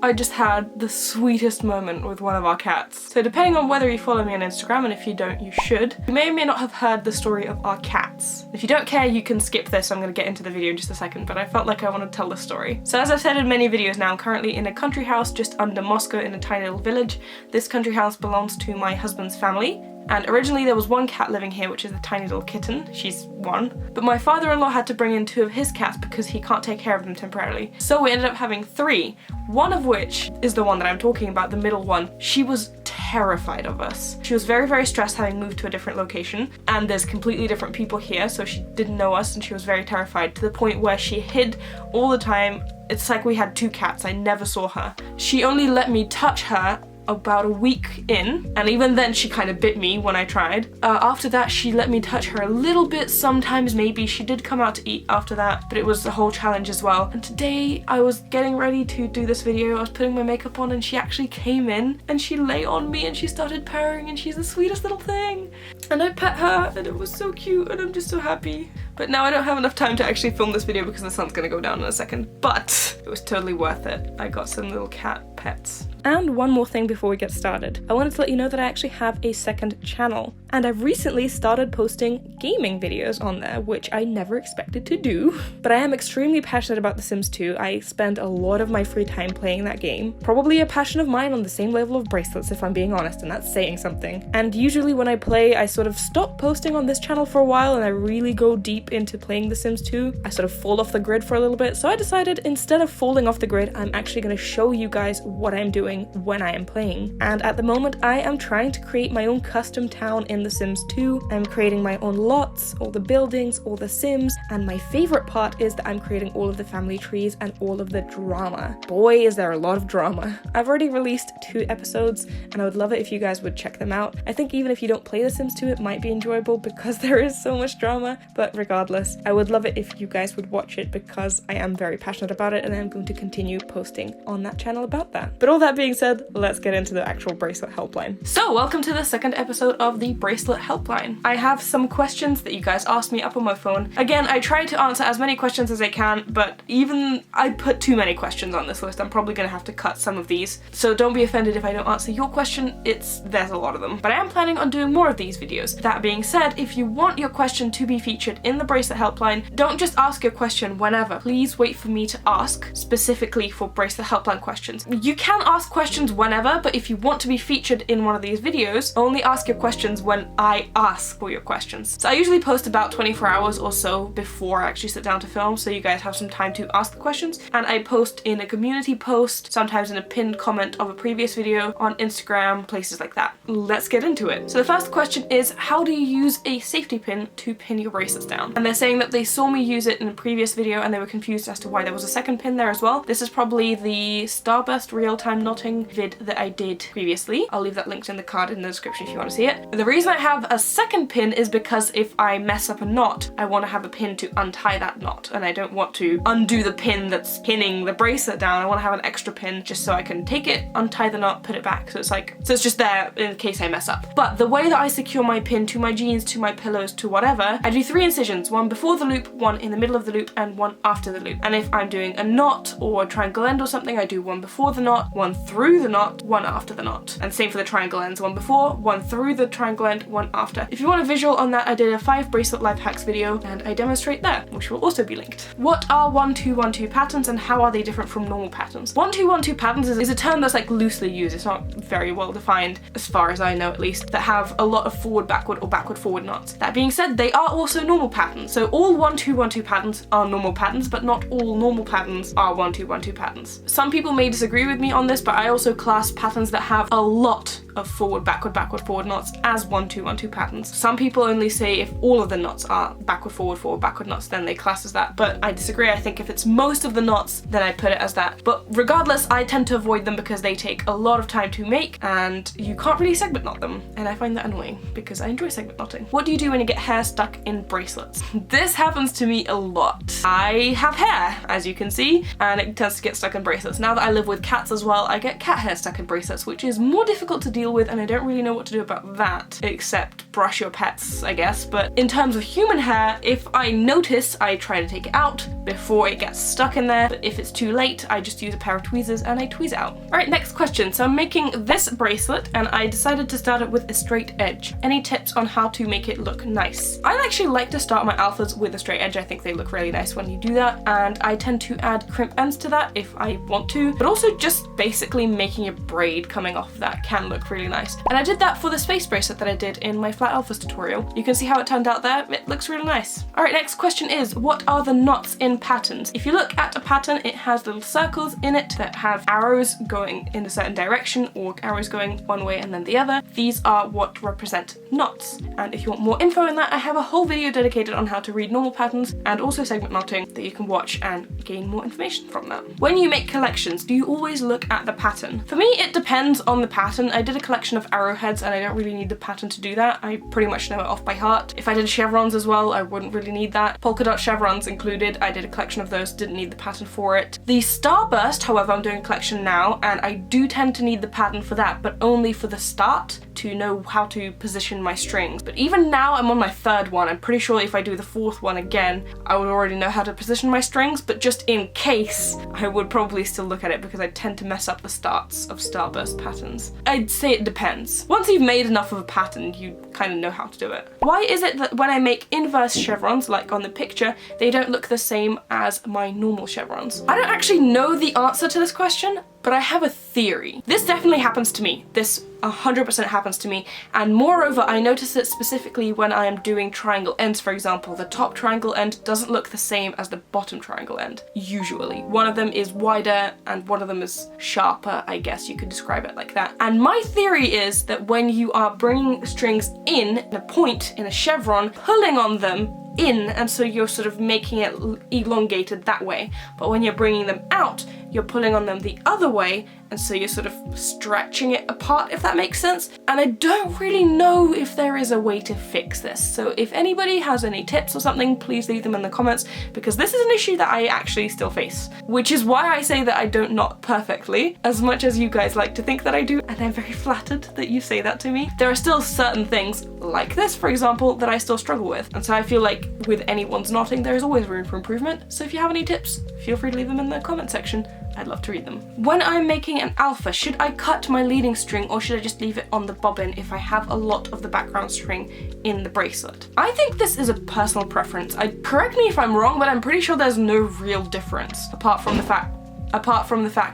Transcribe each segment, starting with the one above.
I just had the sweetest moment with one of our cats. So depending on whether you follow me on Instagram, and if you don't, you should, you may or may not have heard the story of our cats. If you don't care, you can skip this. I'm gonna get into the video in just a second, but I felt like I want to tell the story. So as I've said in many videos now, I'm currently in a country house just under Moscow in a tiny little village. This country house belongs to my husband's family. And originally there was one cat living here, which is a tiny little kitten. She's one. But my father-in-law had to bring in 2 of his cats because he can't take care of them temporarily. So we ended up having 3, one of which is the one that I'm talking about, the middle one. She was terrified of us. She was very, very stressed having moved to a different location, and there's completely different people here, so she didn't know us and she was very terrified to the point where she hid all the time. It's like we had 2 cats. I never saw her. She only let me touch her about a week in, and even then she kind of bit me when I tried. After that she let me touch her a little bit sometimes, maybe. She did come out to eat after that, but it was a whole challenge as well. And today I was getting ready to do this video, I was putting my makeup on, and she actually came in and she lay on me and she started purring, and she's the sweetest little thing. And I pet her and it was so cute, and I'm just so happy. But now I don't have enough time to actually film this video because the sun's gonna go down in a second, but it was totally worth it. I got some little cat pets. And one more thing before we get started. I wanted to let you know that I actually have a second channel, and I've recently started posting gaming videos on there, which I never expected to do. But I am extremely passionate about The Sims 2. I spend a lot of my free time playing that game. Probably a passion of mine on the same level of Bracelets, if I'm being honest, and that's saying something. And usually when I play, I sort of stop posting on this channel for a while and I really go deep into playing The Sims 2. I sort of fall off the grid for a little bit, so I decided instead of falling off the grid, I'm actually going to show you guys what I'm doing when I am playing. And at the moment I am trying to create my own custom town in The Sims 2. I'm creating my own lots, all the buildings, all the Sims, and my favorite part is that I'm creating all of the family trees and all of the drama. Boy, is there a lot of drama. I've already released 2 episodes and I would love it if you guys would check them out. I think even if you don't play The Sims 2, it might be enjoyable because there is so much drama, but regardless, I would love it if you guys would watch it because I am very passionate about it and I'm going to continue posting on that channel about that. But all that being said, let's get into the actual bracelet helpline. So welcome to the second episode of the bracelet helpline. I have some questions that you guys asked me up on my phone. Again, I try to answer as many questions as I can, but even I put too many questions on this list. I'm probably gonna have to cut some of these. So don't be offended if I don't answer your question, there's a lot of them. But I am planning on doing more of these videos. That being said, if you want your question to be featured in the bracelet helpline, don't just ask your question whenever. Please wait for me to ask specifically for bracelet helpline questions. You can ask questions whenever, but if you want to be featured in one of these videos, only ask your questions when I ask for your questions. So I usually post about 24 hours or so before I actually sit down to film, so you guys have some time to ask the questions, and I post in a community post, sometimes in a pinned comment of a previous video on Instagram, places like that. Let's get into it. So the first question is, how do you use a safety pin to pin your bracelets down? And they're saying that they saw me use it in a previous video and they were confused as to why there was a second pin there as well. This is probably the Starburst real-time knotting vid that I did previously. I'll leave that linked in the card in the description if you want to see it. The reason I have a second pin is because if I mess up a knot, I want to have a pin to untie that knot, and I don't want to undo the pin that's pinning the bracelet down. I want to have an extra pin just so I can take it, untie the knot, put it back. So it's just there in case I mess up. But the way that I secure my pin to my jeans, to my pillows, to whatever, I do 3 incisions, one before the loop, one in the middle of the loop, and one after the loop. And if I'm doing a knot or a triangle end or something, I do one before the knot, one through the knot, one after the knot. And same for the triangle ends, one before, one through the triangle end, one after. If you want a visual on that, I did a 5 bracelet life hacks video and I demonstrate there, which will also be linked. What are 1-2-1-2 patterns and how are they different from normal patterns? 1-2-1-2 patterns is a term that's like loosely used. It's not very well defined, as far as I know at least, that have a lot of forward, backward or backward, forward knots. That being said, they are also normal patterns. So all 1-2-1-2 patterns are normal patterns, but not all normal patterns are 1-2-1-2 patterns. Some people may disagree with me on this, but I also class patterns that have a lot of forward, backward, backward, forward knots as 1-2-1-2 patterns. Some people only say if all of the knots are backward, forward, backward knots, then they class as that, but I disagree. I think if it's most of the knots, then I put it as that. But regardless, I tend to avoid them because they take a lot of time to make and you can't really segment knot them, and I find that annoying because I enjoy segment knotting. What do you do when you get hair stuck in bracelets? This happens to me a lot. I have hair, as you can see, and it tends to get stuck in bracelets. Now that I live with cats as well, I get cat hair stuck in bracelets, which is more difficult to deal with, and I don't really know what to do about that, except brush your pets, I guess. But in terms of human hair, if I notice, I try to take it out, before it gets stuck in there, but if it's too late, I just use a pair of tweezers and I tweeze it out. Alright, next question. So I'm making this bracelet and I decided to start it with a straight edge. Any tips on how to make it look nice? I actually like to start my alphas with a straight edge. I think they look really nice when you do that, and I tend to add crimp ends to that if I want to, but also just basically making a braid coming off of that can look really nice. And I did that for the space bracelet that I did in my flat alphas tutorial. You can see how it turned out there. It looks really nice. Alright, next question is, what are the knots in patterns? If you look at a pattern, it has little circles in it that have arrows going in a certain direction or arrows going one way and then the other. These are what represent knots. And if you want more info on that, I have a whole video dedicated on how to read normal patterns and also segment knotting that you can watch and gain more information from that. When you make collections, do you always look at the pattern? For me, it depends on the pattern. I did a collection of arrowheads and I don't really need the pattern to do that. I pretty much know it off by heart. If I did chevrons as well, I wouldn't really need that. Polka dot chevrons included. I did a collection of those, didn't need the pattern for it. The starburst, however, I'm doing a collection now and I do tend to need the pattern for that, but only for the start to know how to position my strings. But even now I'm on my third one. I'm pretty sure if I do the fourth one again, I would already know how to position my strings, but just in case, I would probably still look at it because I tend to mess up the starts of starburst patterns. I'd say it depends. Once you've made enough of a pattern, you kind of know how to do it. Why is it that when I make inverse chevrons, like on the picture, they don't look the same as my normal chevrons? I don't actually know the answer to this question, but I have a theory. This definitely happens to me. This 100% happens to me, and moreover I notice it specifically when I am doing triangle ends. For example, the top triangle end doesn't look the same as the bottom triangle end, usually. One of them is wider and one of them is sharper, I guess you could describe it like that. And my theory is that when you are bringing strings in a point in a chevron, pulling on them in, and so you're sort of making it elongated that way, but when you're bringing them out, you're pulling on them the other way, and so you're sort of stretching it apart, if that makes sense. And I don't really know if there is a way to fix this. So if anybody has any tips or something, please leave them in the comments, because this is an issue that I actually still face, which is why I say that I don't knot perfectly, as much as you guys like to think that I do, and I'm very flattered that you say that to me. There are still certain things, like this, for example, that I still struggle with. And so I feel like with anyone's knotting, there is always room for improvement. So if you have any tips, feel free to leave them in the comment section. I'd love to read them. When I'm making an alpha, should I cut my leading string or should I just leave it on the bobbin if I have a lot of the background string in the bracelet? I think this is a personal preference. Correct me if I'm wrong, but I'm pretty sure there's no real difference apart from the fact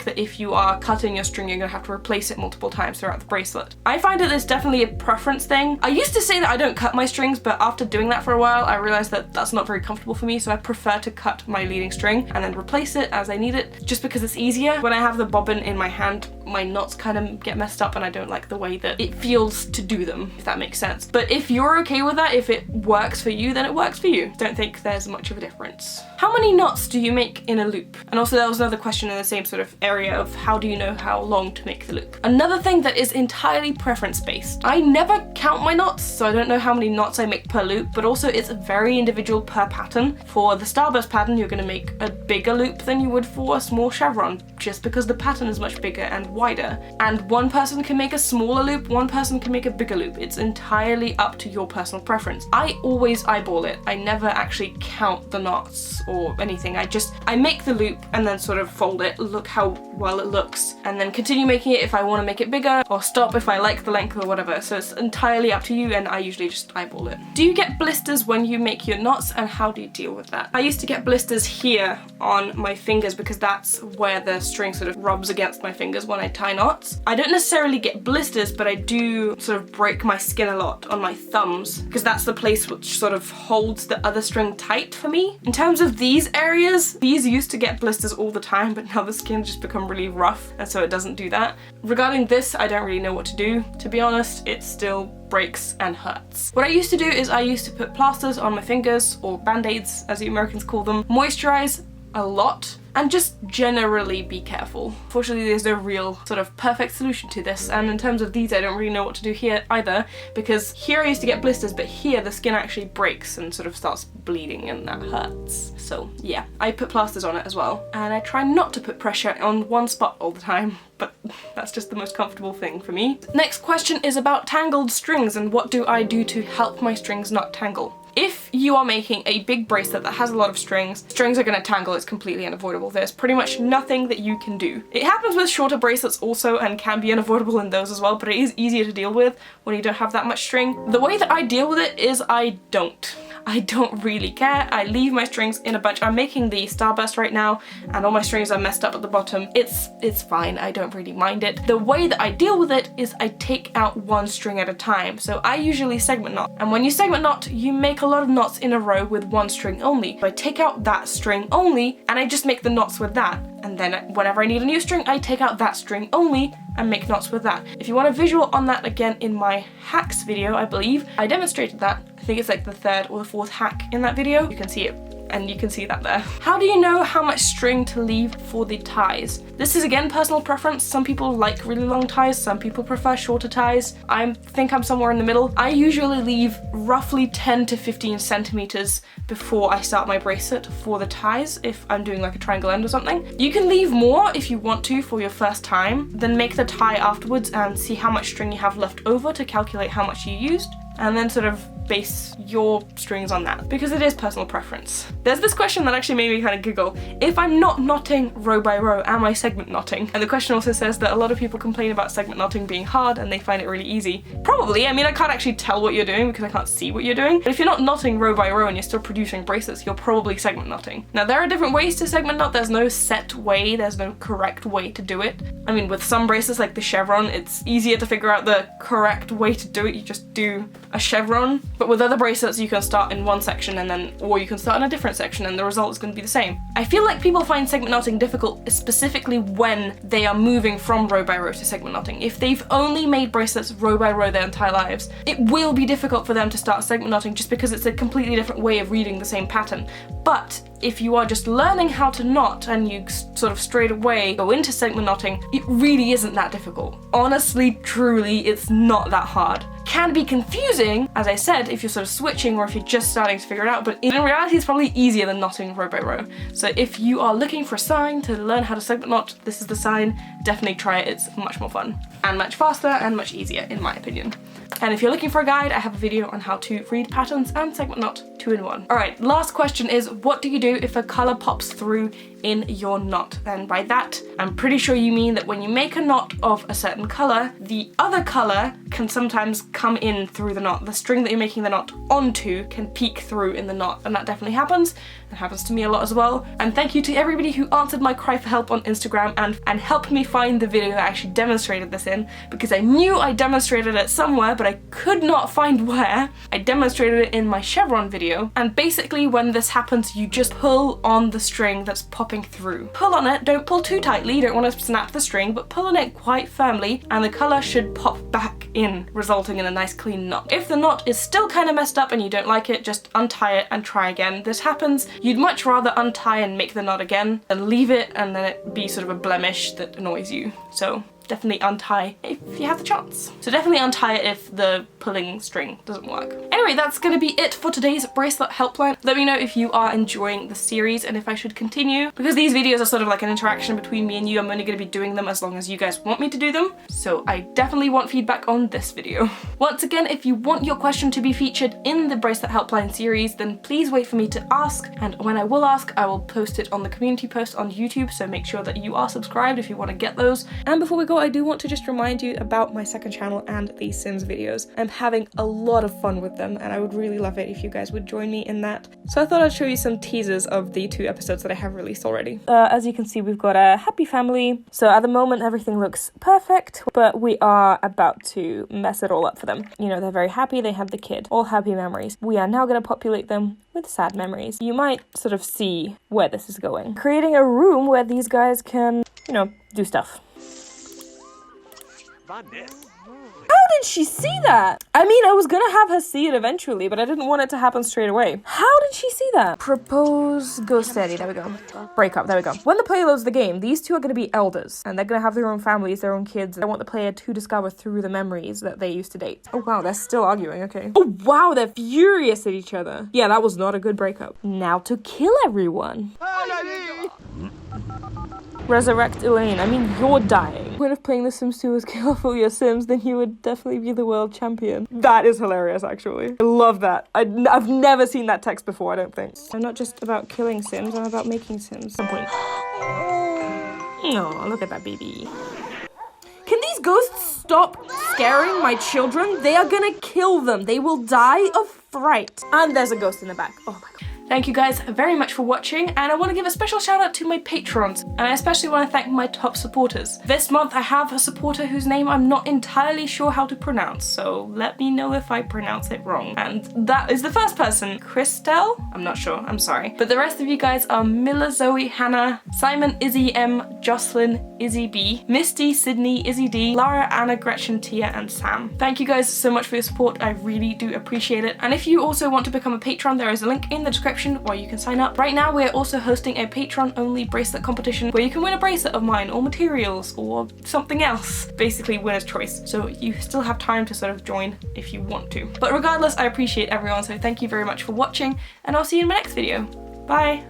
that if you are cutting your string, you're gonna have to replace it multiple times throughout the bracelet. I find that it's definitely a preference thing. I used to say that I don't cut my strings, but after doing that for a while, I realized that that's not very comfortable for me, so I prefer to cut my leading string and then replace it as I need it, just because it's easier. When I have the bobbin in my hand, my knots kind of get messed up and I don't like the way that it feels to do them, if that makes sense. But if you're okay with that, if it works for you, then it works for you. Don't think there's much of a difference. How many knots do you make in a loop? And also there was another question in the same sort of area of how do you know how long to make the loop? Another thing that is entirely preference based. I never count my knots, so I don't know how many knots I make per loop, but also it's very individual per pattern. For the starburst pattern, you're gonna make a bigger loop than you would for a small chevron, just because the pattern is much bigger and wider. And one person can make a smaller loop, one person can make a bigger loop. It's entirely up to your personal preference. I always eyeball it. I never actually count the knots or anything. I make the loop and then sort of fold it, look how well it looks, and then continue making it if I want to make it bigger, or stop if I like the length or whatever. So it's entirely up to you, and I usually just eyeball it. Do you get blisters when you make your knots, and how do you deal with that? I used to get blisters here on my fingers because that's where the string sort of rubs against my fingers when I tie knots. I don't necessarily get blisters, but I do sort of break my skin a lot on my thumbs because that's the place which sort of holds the other string tight for me. In terms of these areas, these used to get blisters all the time, but now the skin just become really rough, and so it doesn't do that. Regarding this, I don't really know what to do. To be honest, it still breaks and hurts. What I used to do is I used to put plasters on my fingers, or band-aids as the Americans call them, moisturize a lot, and just generally be careful. Fortunately, there's no real sort of perfect solution to this, and in terms of these, I don't really know what to do here either, because here I used to get blisters, but here the skin actually breaks and sort of starts bleeding, and that hurts. So yeah, I put plasters on it as well, and I try not to put pressure on one spot all the time, but that's just the most comfortable thing for me. Next question is about tangled strings, and what do I do to help my strings not tangle? If if you are making a big bracelet that has a lot of strings are going to tangle. It's completely unavoidable. There's pretty much nothing that you can do. It happens with shorter bracelets also and can be unavoidable in those as well, but it is easier to deal with when you don't have that much string. The way that I deal with it is I don't really care. I leave my strings in a bunch. I'm making the starburst right now and all my strings are messed up at the bottom. It's fine. I don't really mind it. The way that I deal with it is I take out one string at a time. So I usually segment knot. And when you segment knot, you make a lot of knots in a row with one string only. So I take out that string only and I just make the knots with that. And then whenever I need a new string, I take out that string only and make knots with that. If you want a visual on that, again, in my hacks video, I believe, I demonstrated that. I think it's like the 3rd or the 4th hack in that video. You can see it, and you can see that there. How do you know how much string to leave for the ties? This is again personal preference. Some people like really long ties, some people prefer shorter ties. I think I'm somewhere in the middle. I usually leave roughly 10 to 15 centimeters before I start my bracelet for the ties if I'm doing like a triangle end or something. You can leave more if you want to for your first time, then make the tie afterwards and see how much string you have left over to calculate how much you used, and then sort of base your strings on that, because it is personal preference. There's this question that actually made me kind of giggle. If I'm not knotting row by row, am I segment knotting? And the question also says that a lot of people complain about segment knotting being hard and they find it really easy. Probably. I mean, I can't actually tell what you're doing because I can't see what you're doing. But if you're not knotting row by row and you're still producing bracelets, you're probably segment knotting. Now, there are different ways to segment knot. There's no set way. There's no correct way to do it. I mean, with some bracelets like the chevron, it's easier to figure out the correct way to do it. You just do a chevron. But with other bracelets, you can start in one section and then, or you can start in a different section and the result is going to be the same. I feel like people find segment knotting difficult specifically when they are moving from row by row to segment knotting. If they've only made bracelets row by row their entire lives, it will be difficult for them to start segment knotting just because it's a completely different way of reading the same pattern. But if you are just learning how to knot and you sort of straight away go into segment knotting, it really isn't that difficult. Honestly, truly, it's not that hard. Can be confusing, as I said, if you're sort of switching or if you're just starting to figure it out, but in reality it's probably easier than knotting row by row. So if you are looking for a sign to learn how to segment knot, this is the sign. Definitely try it. It's much more fun and much faster and much easier in my opinion. And if you're looking for a guide, I have a video on how to read patterns and segment knot 2-in-1. Alright, last question is, what do you do if a color pops through in your knot? And by that, I'm pretty sure you mean that when you make a knot of a certain color, the other color can sometimes come in through the knot. The string that you're making the knot onto can peek through in the knot, and that definitely happens. It happens to me a lot as well. And thank you to everybody who answered my cry for help on Instagram and helped me find the video that I actually demonstrated this in, because I knew I demonstrated it somewhere, but I could not find where. I demonstrated it in my chevron video, and basically when this happens, you just pull on the string that's popping through. Pull on it, don't pull too tightly, you don't want to snap the string, but pull on it quite firmly, and the color should pop back in, resulting in a nice clean knot. If the knot is still kind of messed up and you don't like it, just untie it and try again. This happens, you'd much rather untie and make the knot again than leave it and then it be sort of a blemish that annoys you. So definitely untie if you have the chance. So definitely untie it if the pulling string doesn't work. Anyway, that's gonna be it for today's bracelet helpline. Let me know if you are enjoying the series and if I should continue, because these videos are sort of like an interaction between me and you. I'm only gonna be doing them as long as you guys want me to do them. So I definitely want feedback on this video. Once again, if you want your question to be featured in the bracelet helpline series, then please wait for me to ask. And when I will ask, I will post it on the community post on YouTube. So make sure that you are subscribed if you want to get those. And before we go, I do want to just remind you about my second channel and the Sims videos. I'm having a lot of fun with them and I would really love it if you guys would join me in that. So I thought I'd show you some teasers of the 2 episodes that I have released already. As you can see, we've got a happy family. So at the moment, everything looks perfect, but we are about to mess it all up for them. You know, they're very happy, they have the kid, all happy memories. We are now going to populate them with sad memories. You might sort of see where this is going. Creating a room where these guys can, you know, do stuff. How did she see that? I mean, I was gonna have her see it eventually, but I didn't want it to happen straight away. How did she see that? Propose, go steady, there we go. Break up, there we go. When the player loads the game, these 2 are gonna be elders, and they're gonna have their own families, their own kids. I want the player to discover through the memories that they used to date. Oh wow, they're still arguing, okay. Oh wow, they're furious at each other. Yeah, that was not a good breakup. Now to kill everyone. Resurrect Elaine. I mean, you're dying. The point of playing The Sims 2 is kill off all your Sims, then you would definitely be the world champion. That is hilarious, actually. I love that. I've never seen that text before, I don't think. I'm not just about killing Sims, I'm about making Sims. At some point. Oh, look at that baby. Can these ghosts stop scaring my children? They are gonna kill them. They will die of fright. And there's a ghost in the back. Oh my god. Thank you guys very much for watching, and I want to give a special shout out to my patrons, and I especially want to thank my top supporters. This month I have a supporter whose name I'm not entirely sure how to pronounce, so let me know if I pronounce it wrong. And that is the first person, Christelle? I'm not sure, I'm sorry. But the rest of you guys are Miller, Zoe, Hannah, Simon, Izzy M, Jocelyn, Izzy B, Misty, Sydney, Izzy D, Lara, Anna, Gretchen, Tia, and Sam. Thank you guys so much for your support, I really do appreciate it. And if you also want to become a patron, there is a link in the description where you can sign up. Right now we're also hosting a patron-only bracelet competition where you can win a bracelet of mine or materials or something else. Basically winner's choice. So you still have time to sort of join if you want to. But regardless, I appreciate everyone, so thank you very much for watching, and I'll see you in my next video. Bye!